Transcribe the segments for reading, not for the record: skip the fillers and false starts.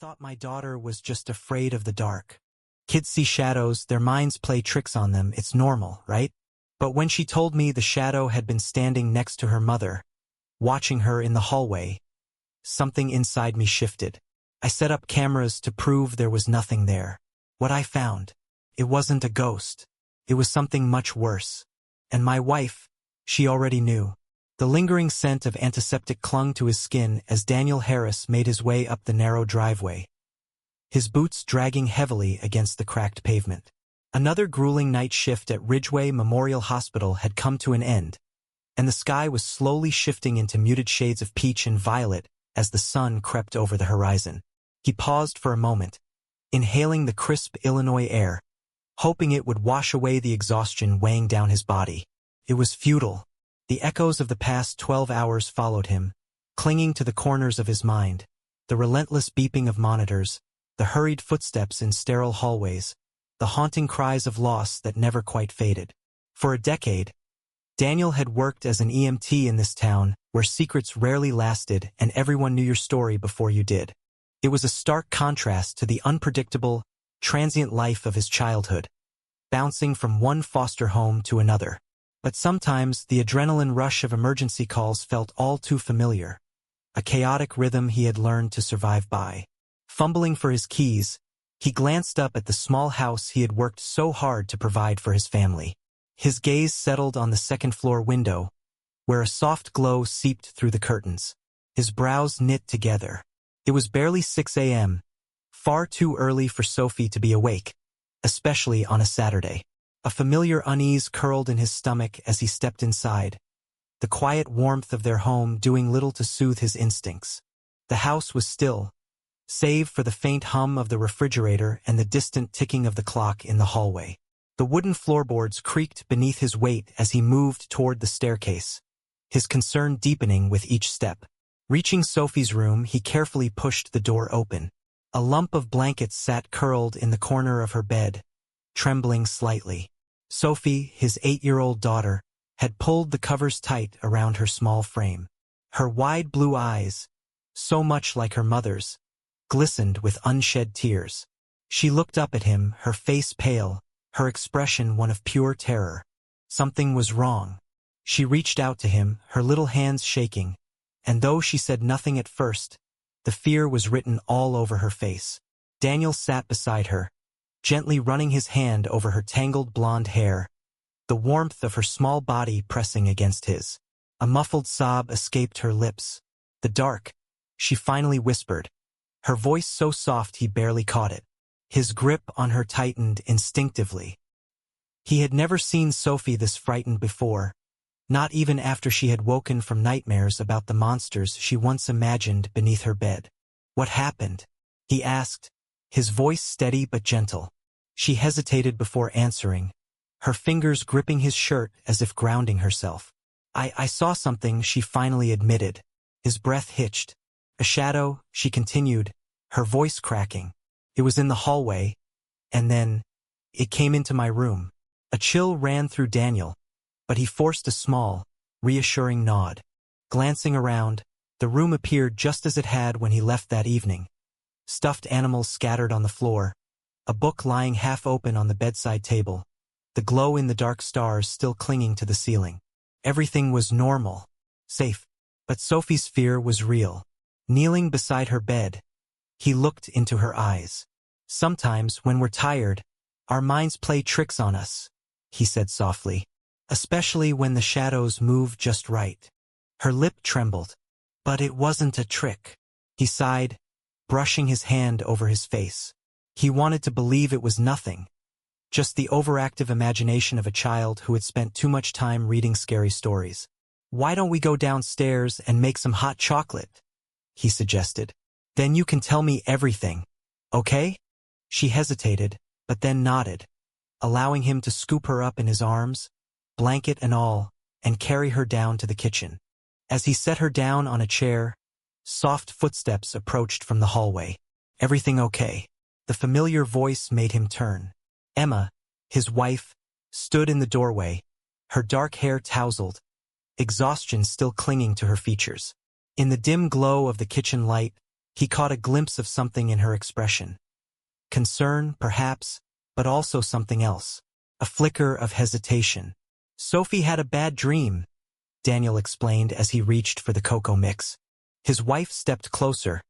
thought my daughter was just afraid of the dark. Kids see shadows, their minds play tricks on them, it's normal, right? But when she told me the shadow had been standing next to her mother, watching her in the hallway, something inside me shifted. I set up cameras to prove there was nothing there. What I found, it wasn't a ghost. It was something much worse. And my wife, she already knew. The lingering scent of antiseptic clung to his skin as Daniel Harris made his way up the narrow driveway, his boots dragging heavily against the cracked pavement. Another grueling night shift at Ridgeway Memorial Hospital had come to an end, and the sky was slowly shifting into muted shades of peach and violet as the sun crept over the horizon. He paused for a moment, inhaling the crisp Illinois air, hoping it would wash away the exhaustion weighing down his body. It was futile. The echoes of the past 12 hours followed him, clinging to the corners of his mind, the relentless beeping of monitors, the hurried footsteps in sterile hallways, the haunting cries of loss that never quite faded. For a decade, Daniel had worked as an EMT in this town where secrets rarely lasted and everyone knew your story before you did. It was a stark contrast to the unpredictable, transient life of his childhood, bouncing from one foster home to another. But sometimes the adrenaline rush of emergency calls felt all too familiar, a chaotic rhythm he had learned to survive by. Fumbling for his keys, he glanced up at the small house he had worked so hard to provide for his family. His gaze settled on the second-floor window, where a soft glow seeped through the curtains. His brows knit together. It was barely 6 a.m., far too early for Sophie to be awake, especially on a Saturday. A familiar unease curled in his stomach as he stepped inside, the quiet warmth of their home doing little to soothe his instincts. The house was still, save for the faint hum of the refrigerator and the distant ticking of the clock in the hallway. The wooden floorboards creaked beneath his weight as he moved toward the staircase, his concern deepening with each step. Reaching Sophie's room, he carefully pushed the door open. A lump of blankets sat curled in the corner of her bed, trembling slightly. Sophie, his 8-year-old daughter, had pulled the covers tight around her small frame. Her wide blue eyes, so much like her mother's, glistened with unshed tears. She looked up at him, her face pale, her expression one of pure terror. Something was wrong. She reached out to him, her little hands shaking, and though she said nothing at first, the fear was written all over her face. Daniel sat beside her, gently running his hand over her tangled blonde hair, the warmth of her small body pressing against his. A muffled sob escaped her lips. "The dark," she finally whispered, her voice so soft he barely caught it. His grip on her tightened instinctively. He had never seen Sophie this frightened before, not even after she had woken from nightmares about the monsters she once imagined beneath her bed. "What happened?" he asked, his voice steady but gentle. She hesitated before answering, her fingers gripping his shirt as if grounding herself. I saw something," she finally admitted. His breath hitched. "A shadow," she continued, her voice cracking. "It was in the hallway, and then it came into my room." A chill ran through Daniel, but he forced a small, reassuring nod. Glancing around, the room appeared just as it had when he left that evening. Stuffed animals scattered on the floor, a book lying half open on the bedside table, the glow-in-the-dark stars still clinging to the ceiling. Everything was normal, safe, but Sophie's fear was real. Kneeling beside her bed, he looked into her eyes. "Sometimes, when we're tired, our minds play tricks on us," he said softly, "especially when the shadows move just right." Her lip trembled. "But it wasn't a trick," he sighed, brushing his hand over his face. He wanted to believe it was nothing, just the overactive imagination of a child who had spent too much time reading scary stories. "Why don't we go downstairs and make some hot chocolate?" he suggested. "Then you can tell me everything, okay?" She hesitated, but then nodded, allowing him to scoop her up in his arms, blanket and all, and carry her down to the kitchen. As he set her down on a chair, soft footsteps approached from the hallway. "Everything okay?" The familiar voice made him turn. Emma, his wife, stood in the doorway, her dark hair tousled, exhaustion still clinging to her features. In the dim glow of the kitchen light, He caught a glimpse of something in her expression. Concern, perhaps, but also something else. A flicker of hesitation. "Sophie had a bad dream," Daniel explained as he reached for the cocoa mix. His wife stepped closer,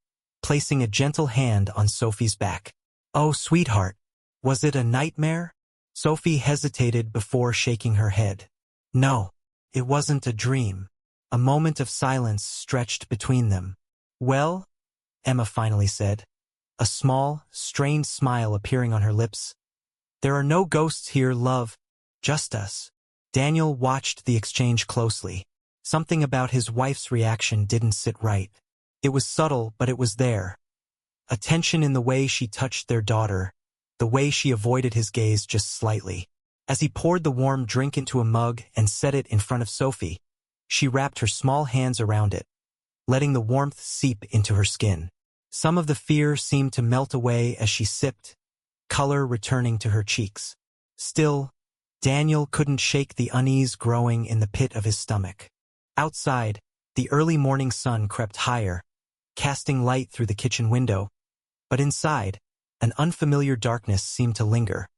placing a gentle hand on Sophie's back. "Oh, sweetheart, was it a nightmare?" Sophie hesitated before shaking her head. "No, it wasn't a dream." A moment of silence stretched between them. "Well," Emma finally said, a small, strained smile appearing on her lips, "there are no ghosts here, love, just us." Daniel watched the exchange closely. Something about his wife's reaction didn't sit right. It was subtle, but it was there. A tension in the way she touched their daughter, the way she avoided his gaze just slightly. As he poured the warm drink into a mug and set it in front of Sophie, she wrapped her small hands around it, letting the warmth seep into her skin. Some of the fear seemed to melt away as she sipped, color returning to her cheeks. Still, Daniel couldn't shake the unease growing in the pit of his stomach. Outside, the early morning sun crept higher, casting light through the kitchen window, but inside, an unfamiliar darkness seemed to linger,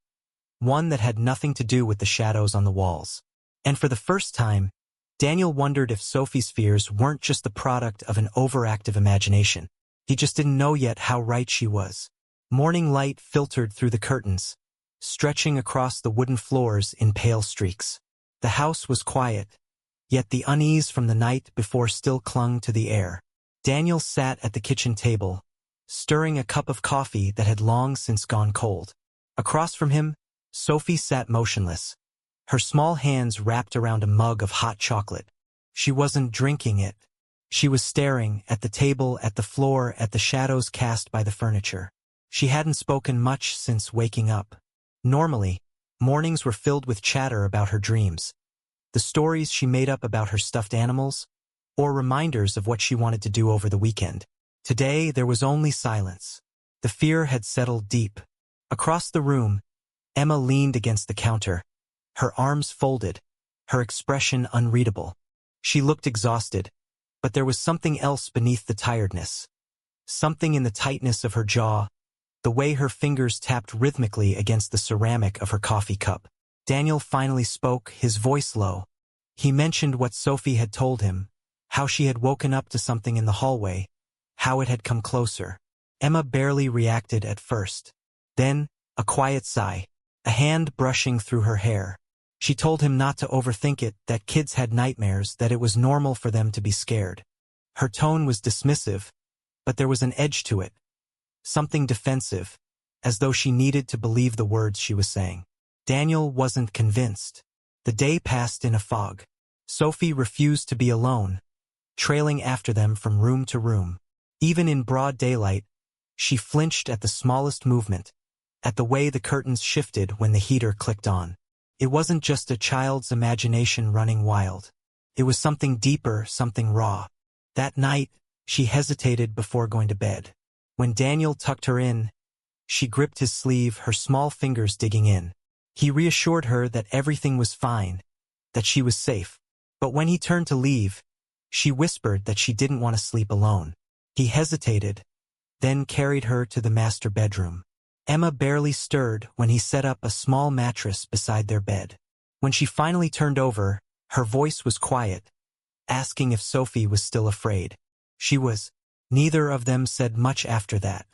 one that had nothing to do with the shadows on the walls. And for the first time, Daniel wondered if Sophie's fears weren't just the product of an overactive imagination. He just didn't know yet how right she was. Morning light filtered through the curtains, stretching across the wooden floors in pale streaks. The house was quiet, yet the unease from the night before still clung to the air. Daniel sat at the kitchen table, stirring a cup of coffee that had long since gone cold. Across from him, Sophie sat motionless, her small hands wrapped around a mug of hot chocolate. She wasn't drinking it. She was staring at the table, at the floor, at the shadows cast by the furniture. She hadn't spoken much since waking up. Normally, mornings were filled with chatter about her dreams, the stories she made up about her stuffed animals, or reminders of what she wanted to do over the weekend. Today, there was only silence. The fear had settled deep. Across the room, Emma leaned against the counter, her arms folded, her expression unreadable. She looked exhausted, but there was something else beneath the tiredness. Something in the tightness of her jaw, the way her fingers tapped rhythmically against the ceramic of her coffee cup. Daniel finally spoke, his voice low. He mentioned what Sophie had told him, how she had woken up to something in the hallway, how it had come closer. Emma barely reacted at first. Then, a quiet sigh, a hand brushing through her hair. She told him not to overthink it, that kids had nightmares, that it was normal for them to be scared. Her tone was dismissive, but there was an edge to it, something defensive, as though she needed to believe the words she was saying. Daniel wasn't convinced. The day passed in a fog. Sophie refused to be alone, trailing after them from room to room. Even in broad daylight, she flinched at the smallest movement, at the way the curtains shifted when the heater clicked on. It wasn't just a child's imagination running wild. It was something deeper, something raw. That night, she hesitated before going to bed. When Daniel tucked her in, she gripped his sleeve, her small fingers digging in. He reassured her that everything was fine, that she was safe. But when he turned to leave, she whispered that she didn't want to sleep alone. He hesitated, then carried her to the master bedroom. Emma barely stirred when he set up a small mattress beside their bed. When she finally turned over, her voice was quiet, asking if Sophie was still afraid. She was. Neither of them said much after that.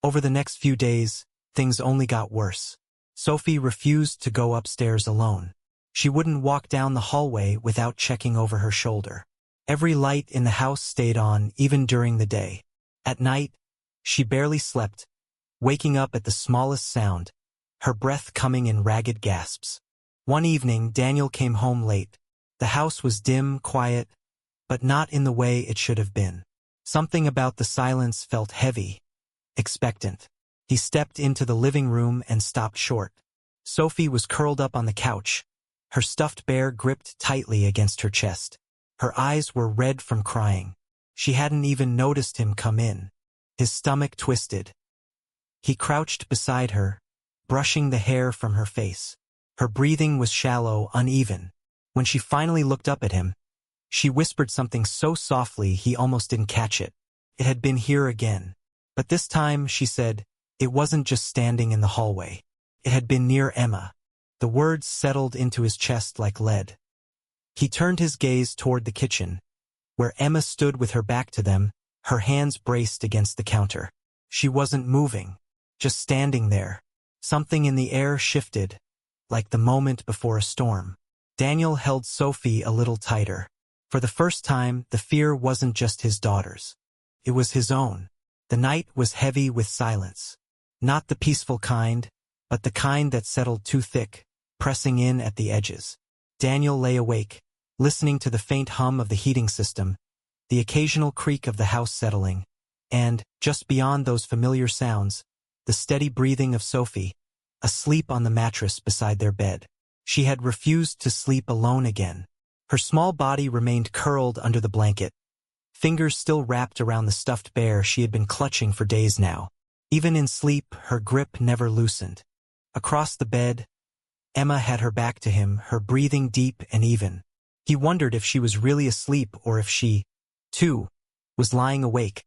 Over the next few days, things only got worse. Sophie refused to go upstairs alone. She wouldn't walk down the hallway without checking over her shoulder. Every light in the house stayed on, even during the day. At night, she barely slept, waking up at the smallest sound, her breath coming in ragged gasps. One evening, Daniel came home late. The house was dim, quiet, but not in the way it should have been. Something about the silence felt heavy, expectant. He stepped into the living room and stopped short. Sophie was curled up on the couch, her stuffed bear gripped tightly against her chest. Her eyes were red from crying. She hadn't even noticed him come in. His stomach twisted. He crouched beside her, brushing the hair from her face. Her breathing was shallow, uneven. When she finally looked up at him, she whispered something so softly he almost didn't catch it. It had been here again. But this time, she said, it wasn't just standing in the hallway. It had been near Emma. The words settled into his chest like lead. He turned his gaze toward the kitchen, where Emma stood with her back to them, her hands braced against the counter. She wasn't moving, just standing there. Something in the air shifted, like the moment before a storm. Daniel held Sophie a little tighter. For the first time, the fear wasn't just his daughter's. It was his own. The night was heavy with silence. Not the peaceful kind, but the kind that settled too thick, pressing in at the edges. Daniel lay awake, listening to the faint hum of the heating system, the occasional creak of the house settling, and, just beyond those familiar sounds, the steady breathing of Sophie, asleep on the mattress beside their bed. She had refused to sleep alone again. Her small body remained curled under the blanket, fingers still wrapped around the stuffed bear she had been clutching for days now. Even in sleep, her grip never loosened. Across the bed, Emma had her back to him, her breathing deep and even. He wondered if she was really asleep or if she, too, was lying awake,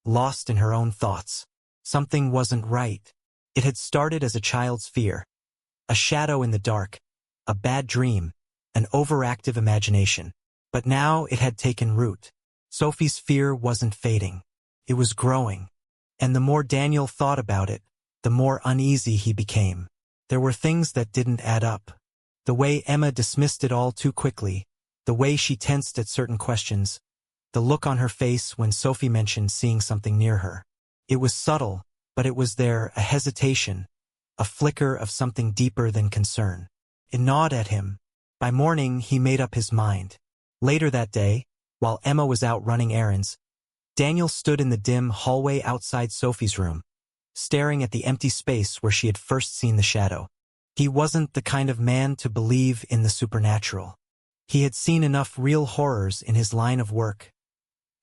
lost in her own thoughts. Something wasn't right. It had started as a child's fear, a shadow in the dark, a bad dream, an overactive imagination. But now it had taken root. Sophie's fear wasn't fading. It was growing. And the more Daniel thought about it, the more uneasy he became. There were things that didn't add up. The way Emma dismissed it all too quickly, the way she tensed at certain questions, the look on her face when Sophie mentioned seeing something near her. It was subtle, but it was there, a hesitation, a flicker of something deeper than concern. It gnawed at him. By morning, he made up his mind. Later that day, while Emma was out running errands, Daniel stood in the dim hallway outside Sophie's room, staring at the empty space where she had first seen the shadow. He wasn't the kind of man to believe in the supernatural. He had seen enough real horrors in his line of work.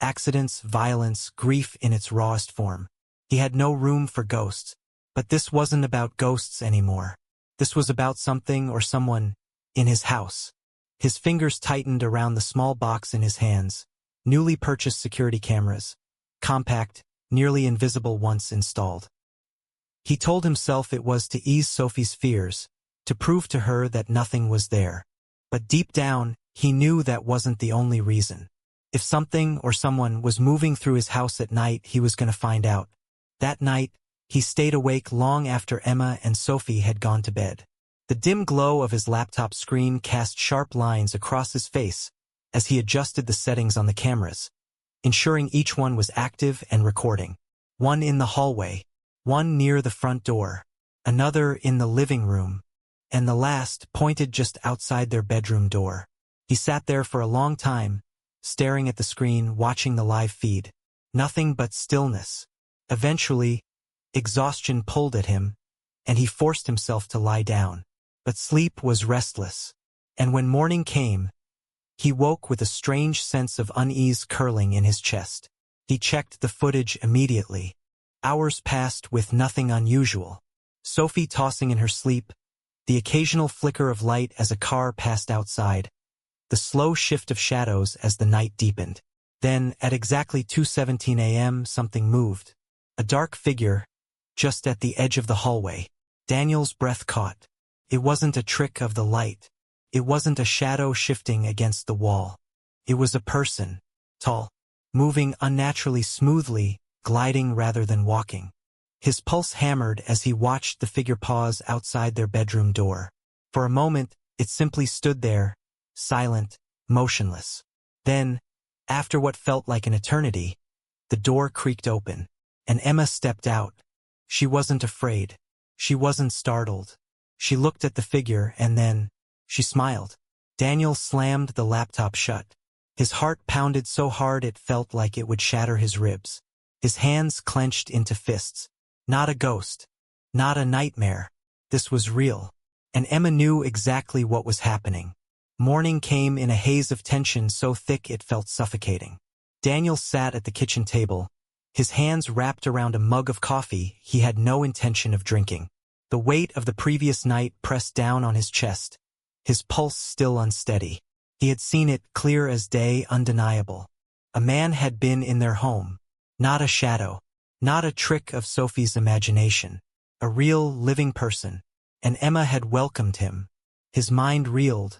Accidents, violence, grief in its rawest form. He had no room for ghosts. But this wasn't about ghosts anymore. This was about something or someone in his house. His fingers tightened around the small box in his hands. Newly purchased security cameras. Compact, nearly invisible once installed. He told himself it was to ease Sophie's fears, to prove to her that nothing was there. But deep down, he knew that wasn't the only reason. If something or someone was moving through his house at night, he was going to find out. That night, he stayed awake long after Emma and Sophie had gone to bed. The dim glow of his laptop screen cast sharp lines across his face as he adjusted the settings on the cameras, ensuring each one was active and recording. One in the hallway, one near the front door, another in the living room, and the last pointed just outside their bedroom door. He sat there for a long time, staring at the screen, watching the live feed. Nothing but stillness. Eventually, exhaustion pulled at him, and he forced himself to lie down. But sleep was restless, and when morning came, he woke with a strange sense of unease curling in his chest. He checked the footage immediately. Hours passed with nothing unusual. Sophie tossing in her sleep, the occasional flicker of light as a car passed outside, the slow shift of shadows as the night deepened. Then, at exactly 2:17 a.m., something moved. A dark figure, just at the edge of the hallway. Daniel's breath caught. It wasn't a trick of the light. It wasn't a shadow shifting against the wall. It was a person, tall, moving unnaturally smoothly, gliding rather than walking. His pulse hammered as he watched the figure pause outside their bedroom door. For a moment, it simply stood there, silent, motionless. Then, after what felt like an eternity, the door creaked open, and Emma stepped out. She wasn't afraid. She wasn't startled. She looked at the figure and then, she smiled. Daniel slammed the laptop shut. His heart pounded so hard it felt like it would shatter his ribs. His hands clenched into fists. Not a ghost. Not a nightmare. This was real. And Emma knew exactly what was happening. Morning came in a haze of tension so thick it felt suffocating. Daniel sat at the kitchen table, his hands wrapped around a mug of coffee he had no intention of drinking. The weight of the previous night pressed down on his chest, his pulse still unsteady. He had seen it clear as day, undeniable. A man had been in their home, not a shadow. Not a trick of Sophie's imagination. A real, living person. And Emma had welcomed him. His mind reeled,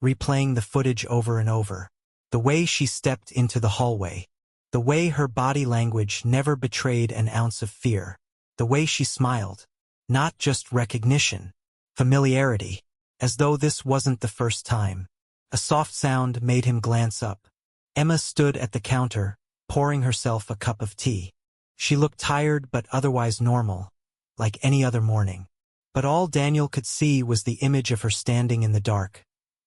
replaying the footage over and over. The way she stepped into the hallway. The way her body language never betrayed an ounce of fear. The way she smiled. Not just recognition. Familiarity. As though this wasn't the first time. A soft sound made him glance up. Emma stood at the counter, pouring herself a cup of tea. She looked tired but otherwise normal, like any other morning. But all Daniel could see was the image of her standing in the dark,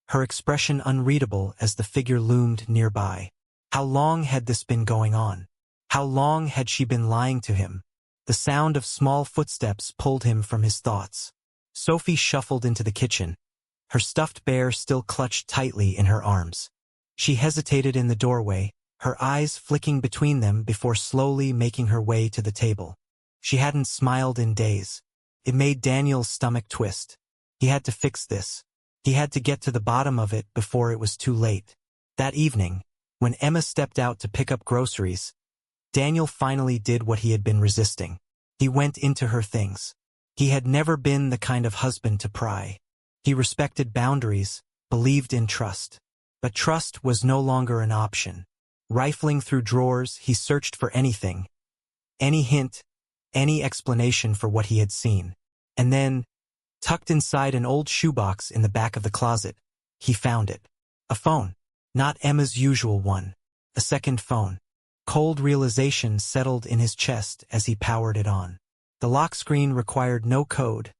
her expression unreadable as the figure loomed nearby. How long had this been going on? How long had she been lying to him? The sound of small footsteps pulled him from his thoughts. Sophie shuffled into the kitchen, her stuffed bear still clutched tightly in her arms. She hesitated in the doorway, her eyes flicking between them before slowly making her way to the table. She hadn't smiled in days. It made Daniel's stomach twist. He had to fix this. He had to get to the bottom of it before it was too late. That evening, when Emma stepped out to pick up groceries, Daniel finally did what he had been resisting. He went into her things. He had never been the kind of husband to pry. He respected boundaries, believed in trust. But trust was no longer an option. Rifling through drawers, he searched for anything. Any hint, any explanation for what he had seen. And then, tucked inside an old shoebox in the back of the closet, he found it. A phone. Not Emma's usual one. A second phone. Cold realization settled in his chest as he powered it on. The lock screen required no code,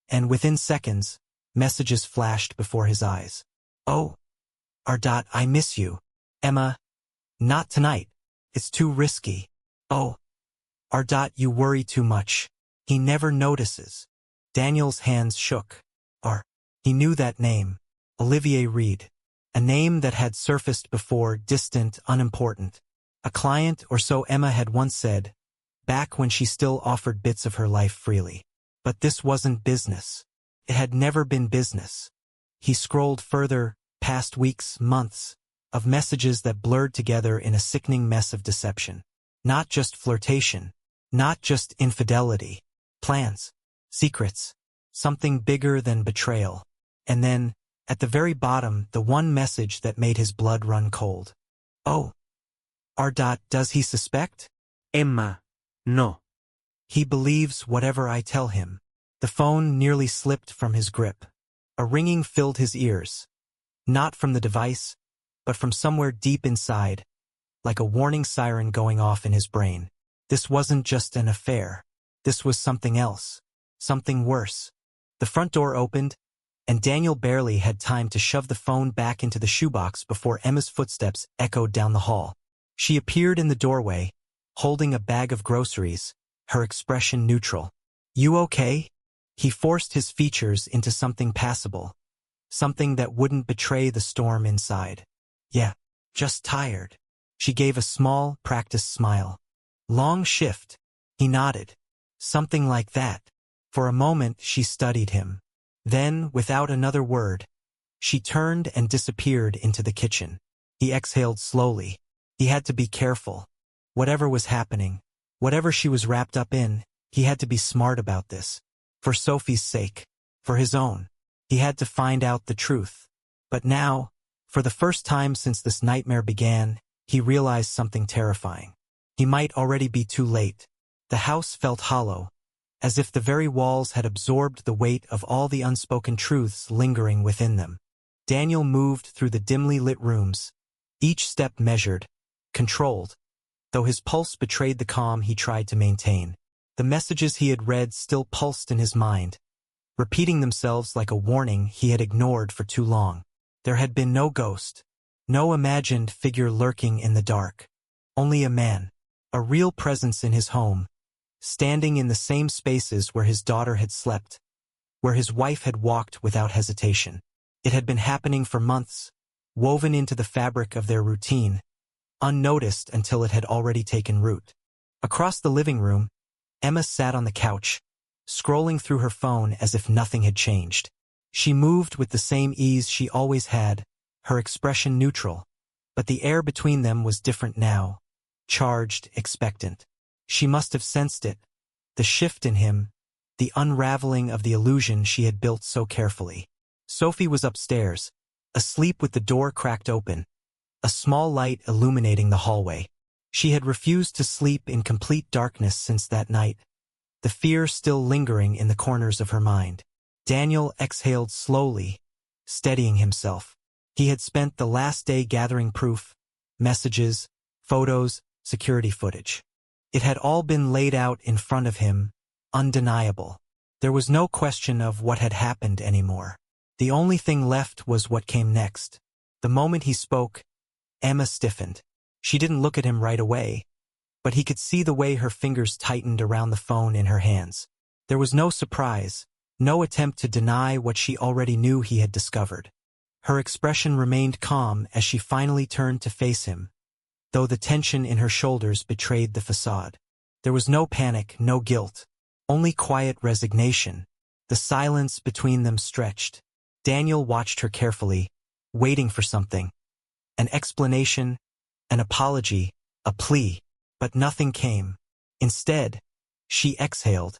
and within seconds, messages flashed before his eyes. Oh, I miss you. Emma, not tonight. It's too risky. Oh, you worry too much. He never notices. Daniel's hands shook. He knew that name. Olivier Reed. A name that had surfaced before, distant, unimportant. A client, or so Emma had once said, back when she still offered bits of her life freely. But this wasn't business. It had never been business. He scrolled further, past weeks, months, of messages that blurred together in a sickening mess of deception. Not just flirtation. Not just infidelity. Plans. Secrets. Something bigger than betrayal. And then, at the very bottom, the one message that made his blood run cold. Oh. Does he suspect? Emma, no. He believes whatever I tell him. The phone nearly slipped from his grip. A ringing filled his ears. Not from the device, but from somewhere deep inside, like a warning siren going off in his brain. This wasn't just an affair. This was something else. Something worse. The front door opened, and Daniel barely had time to shove the phone back into the shoebox before Emma's footsteps echoed down the hall. She appeared in the doorway, holding a bag of groceries, her expression neutral. You okay? He forced his features into something passable. Something that wouldn't betray the storm inside. Yeah, just tired. She gave a small, practiced smile. Long shift. He nodded. Something like that. For a moment she studied him. Then, without another word, she turned and disappeared into the kitchen. He exhaled slowly. He had to be careful. Whatever was happening, whatever she was wrapped up in, he had to be smart about this. For Sophie's sake. For his own. He had to find out the truth. But now, for the first time since this nightmare began, he realized something terrifying. He might already be too late. The house felt hollow, as if the very walls had absorbed the weight of all the unspoken truths lingering within them. Daniel moved through the dimly lit rooms, each step measured, controlled, though his pulse betrayed the calm he tried to maintain. The messages he had read still pulsed in his mind, repeating themselves like a warning he had ignored for too long. There had been no ghost, no imagined figure lurking in the dark. Only a man, a real presence in his home, standing in the same spaces where his daughter had slept, where his wife had walked without hesitation. It had been happening for months, woven into the fabric of their routine, unnoticed until it had already taken root. Across the living room, Emma sat on the couch, scrolling through her phone as if nothing had changed. She moved with the same ease she always had, her expression neutral, but the air between them was different now, charged, expectant. She must have sensed it, the shift in him, the unraveling of the illusion she had built so carefully. Sophie was upstairs, asleep with the door cracked open, a small light illuminating the hallway. She had refused to sleep in complete darkness since that night, the fear still lingering in the corners of her mind. Daniel exhaled slowly, steadying himself. He had spent the last day gathering proof, messages, photos, security footage. It had all been laid out in front of him, undeniable. There was no question of what had happened anymore. The only thing left was what came next. The moment he spoke, Emma stiffened. She didn't look at him right away, but he could see the way her fingers tightened around the phone in her hands. There was no surprise, no attempt to deny what she already knew he had discovered. Her expression remained calm as she finally turned to face him, though the tension in her shoulders betrayed the facade. There was no panic, no guilt, only quiet resignation. The silence between them stretched. Daniel watched her carefully, waiting for something. An explanation, an apology, a plea, but nothing came. Instead, she exhaled,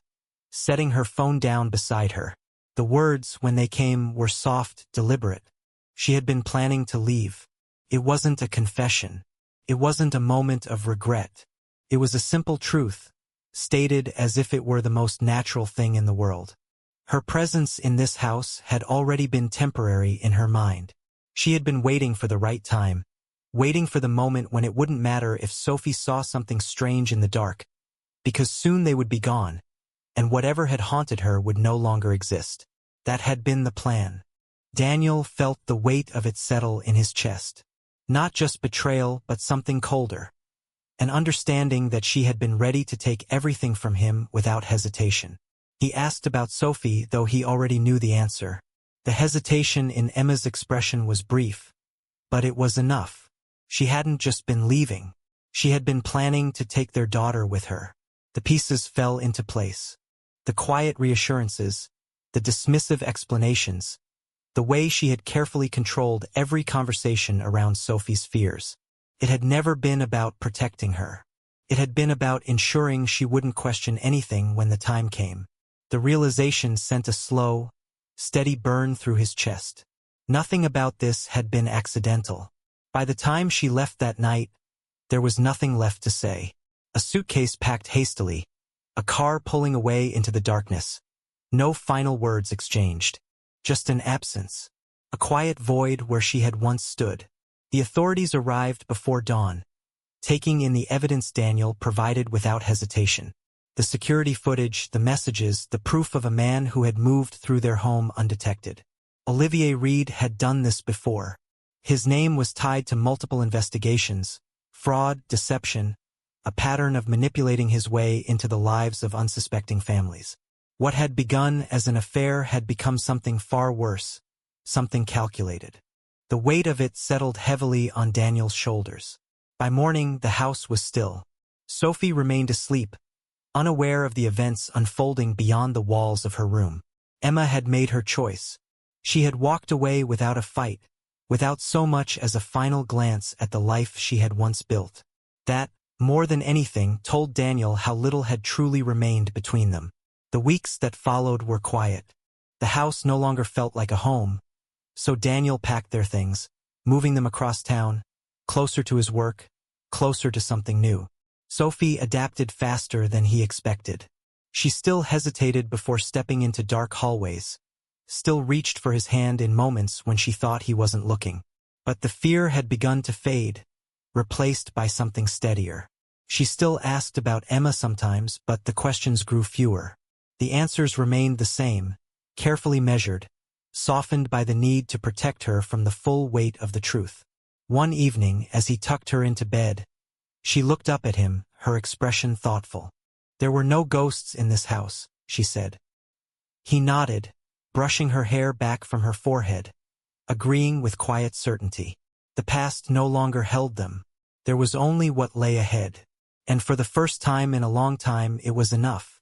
setting her phone down beside her. The words, when they came, were soft, deliberate. She had been planning to leave. It wasn't a confession. It wasn't a moment of regret. It was a simple truth, stated as if it were the most natural thing in the world. Her presence in this house had already been temporary in her mind. She had been waiting for the right time, waiting for the moment when it wouldn't matter if Sophie saw something strange in the dark, because soon they would be gone, and whatever had haunted her would no longer exist. That had been the plan. Daniel felt the weight of it settle in his chest. Not just betrayal, but something colder. An understanding that she had been ready to take everything from him without hesitation. He asked about Sophie, though he already knew the answer. The hesitation in Emma's expression was brief, but it was enough. She hadn't just been leaving. She had been planning to take their daughter with her. The pieces fell into place. The quiet reassurances, the dismissive explanations, the way she had carefully controlled every conversation around Sophie's fears. It had never been about protecting her. It had been about ensuring she wouldn't question anything when the time came. The realization sent a slow, steady burn through his chest. Nothing about this had been accidental. By the time she left that night, there was nothing left to say. A suitcase packed hastily, a car pulling away into the darkness. No final words exchanged. Just an absence. A quiet void where she had once stood. The authorities arrived before dawn, taking in the evidence Daniel provided without hesitation. The security footage, the messages, the proof of a man who had moved through their home undetected. Olivier Reed had done this before. His name was tied to multiple investigations, fraud, deception, a pattern of manipulating his way into the lives of unsuspecting families. What had begun as an affair had become something far worse, something calculated. The weight of it settled heavily on Daniel's shoulders. By morning, the house was still. Sophie remained asleep, unaware of the events unfolding beyond the walls of her room. Emma had made her choice. She had walked away without a fight, without so much as a final glance at the life she had once built. That, more than anything, told Daniel how little had truly remained between them. The weeks that followed were quiet. The house no longer felt like a home, so Daniel packed their things, moving them across town, closer to his work, closer to something new. Sophie adapted faster than he expected. She still hesitated before stepping into dark hallways, still reached for his hand in moments when she thought he wasn't looking. But the fear had begun to fade, replaced by something steadier. She still asked about Emma sometimes, but the questions grew fewer. The answers remained the same, carefully measured, softened by the need to protect her from the full weight of the truth. One evening, as he tucked her into bed, she looked up at him, her expression thoughtful. "There were no ghosts in this house," she said. He nodded, brushing her hair back from her forehead, agreeing with quiet certainty. The past no longer held them. There was only what lay ahead. And for the first time in a long time, it was enough.